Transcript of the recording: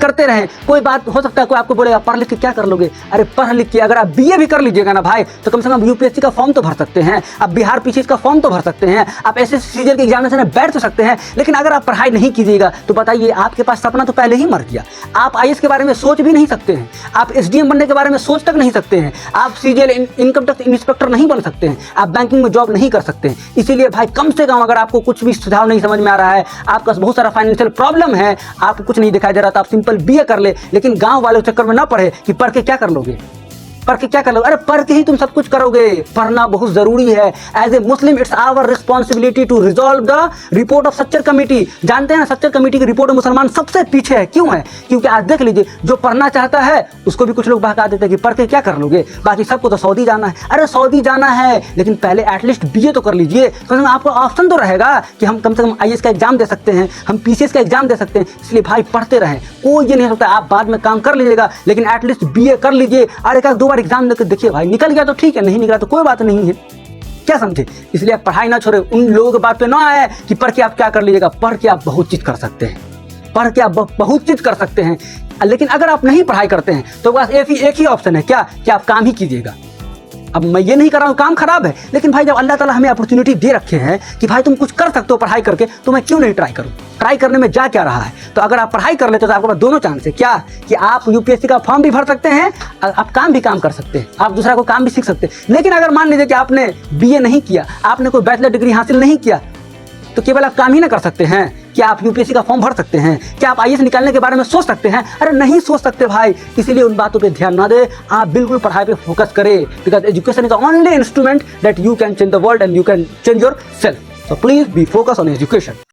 करते रहें। कोई बात हो सकता है कोई आपको बोलेगा पढ़ लिख के क्या कर लोगे, अरे पढ़ लिख के अगर आप बीए भी कर लीजिएगा ना भाई तो कम से कम यूपीएससी का फॉर्म तो भर सकते हैं, आप बिहार पीसीएस का फॉर्म तो भर सकते हैं, आप एसएससी सीजीएल के एग्जामिनेशन में बैठ तो सकते हैं। लेकिन अगर आप पढ़ाई नहीं कीजिएगा तो बताइए आपके पास सपना तो पहले ही मर गया। आप आईएएस के बारे में सोच भी नहीं सकते हैं, आप एसडीएम बनने के बारे में सोच तक नहीं सकते हैं, आप सीजीएल इनकम टैक्स इंस्पेक्टर नहीं बन सकते हैं, आप बैंकिंग में जॉब नहीं कर सकते हैं। इसीलिए भाई कम से कम अगर आपको कुछ भी सुझाव नहीं समझ में आ रहा है, आपका बहुत सारा फाइनेंशियल प्रॉब्लम है, आपको कुछ नहीं दिखाई दे रहा, तो आप सिंपल बीए कर ले। लेकिन गांव वालों के चक्कर में ना पढ़े कि पढ़ के क्या कर लोगे, पढ़ के क्या कर लोगे, अरे पढ़ के ही तुम सब कुछ करोगे। पढ़ना बहुत जरूरी है। As a Muslim it's our responsibility to resolve the report of Sachar committee. जानते हैं ना सच्चर कमेटी की रिपोर्ट में मुसलमान सबसे पीछे है। क्यों है? क्योंकि आज देख लीजिए जो पढ़ना चाहता है उसको भी कुछ लोग बहका देते हैं कि पढ़ के क्या कर लोगे, बाकी सबको तो सऊदी जाना है। अरे सऊदी जाना है लेकिन पहले एटलीस्ट बीए तो कर लीजिए, कम से कम आपको ऑप्शन तो रहेगा कि हम कम से कम आईएएस का एग्जाम दे सकते हैं, हम पीसीएस का एग्जाम दे सकते हैं। इसलिए भाई पढ़ते रहें, कोई ये नहीं हो सकता आप बाद में काम कर लीजिएगा, लेकिन एटलीस्ट बीए कर लीजिए। और एक दो बार एग्जाम देकर देखिए भाई निकल गया तो ठीक है, नहीं निकला तो कोई बात नहीं है, क्या समझे। इसलिए आप पढ़ाई ना छोड़े। उन लोगों के बात पे ना आए कि पढ़ के आप क्या कर लीजिएगा। पढ़ के आप बहुत चीज कर सकते हैं, पढ़ के आप बहुत चीज कर सकते हैं। लेकिन अगर आप नहीं पढ़ाई करते हैं तो बस एक ही ऑप्शन है, क्या कि आप काम ही कीजिएगा। अब मैं ये नहीं कर रहा हूँ काम खराब है, लेकिन भाई जब अल्लाह ताला हमें अपॉर्चुनिटी दे रखे हैं कि भाई तुम कुछ कर सकते हो पढ़ाई करके, तो मैं क्यों नहीं ट्राई करूँ। ट्राई करने में जा क्या रहा है। तो अगर आप पढ़ाई कर लेते हो तो आपके पास दोनों चांस है, क्या कि आप यूपीएससी का फॉर्म भी भर सकते हैं, आप काम भी कर सकते हैं, आप दूसरा को काम भी सीख सकते हैं। लेकिन अगर मान लीजिए कि आपने बीए नहीं किया, आपने कोई बैचलर डिग्री हासिल नहीं किया, तो केवल आप काम ही ना कर सकते हैं, क्या आप यूपीएससी का फॉर्म भर सकते हैं, क्या आप आईएएस निकालने के बारे में सोच सकते हैं। अरे नहीं सोच सकते भाई। इसीलिए उन बातों पे ध्यान ना दे, आप बिल्कुल पढ़ाई पे फोकस करें, because education is the only instrument that you can change the world and you can change your self. So please be focus on education.